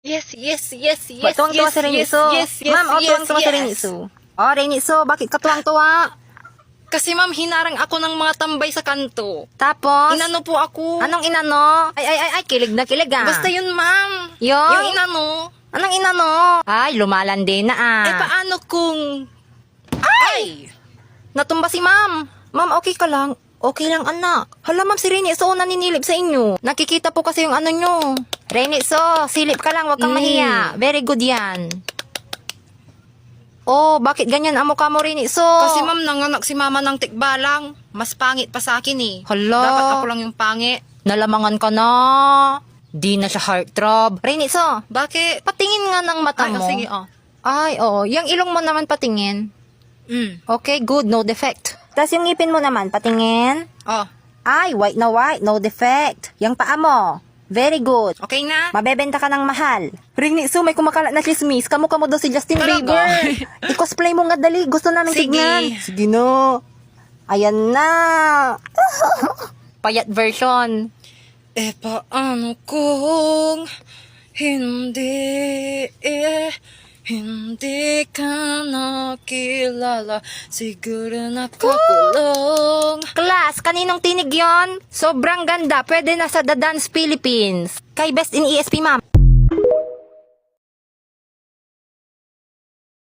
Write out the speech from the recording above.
Yes, yes, yes, yes, Ba't tuwang-tuwa yes, si Reniso? yes, yes, Ma'am, yes, tuwang-tuwa si yes. Reniso. Oh, Reniso, bakit ka tuwang-tuwa? Kasi ma'am, hinarang ako ng mga tambay sa kanto. Tapos? Inano po ako. Anong inano? Ay, kilig na kilig ah. Basta yun, ma'am. Yung? Yung inano. Anong inano? Ay, lumalandi na ah. Eh, paano kung... Ay! Natumba si ma'am. Ma'am, okay ka lang? Okay lang, anak. Hala, ma'am, si Reniso naninilip sa inyo. Nakikita po kasi yung ano nyo. Reniso, silip ka lang, wag kang mahiya. Very good yan. Oh, bakit ganyan ang mukha mo, Reniso? Kasi ma'am, nanganak si mama ng tikbalang. Mas pangit pa sa akin eh. Hala. Dapat ako lang yung pangit. Nalamangan ka na. Di na siya heartthrob. Reniso, Bakit? patingin nga ng mata Ay, mo. sige, oh. Ay, oo. Yung ilong mo naman patingin. Okay, good. No defect. Tapos yung ngipin mo naman, patingin. Oh, Ay, white na white. No defect. Yung paa mo. Very good. okay na? Mabebenta ka ng mahal. Ringni, so may kumakalat na chismis. Kamukha mo daw si Justin Talaga? Bieber. I-cosplay mo nga dali. Gusto namin Sige. tignan. Sige na. Ayan na. Payat version. Eh, paano kung hindi ka nakilala, siguro nakakulong. Class, kaninong tinig yon? Sobrang ganda. Pwede na sa The Dance Philippines. Kay Best in ESP, ma'am.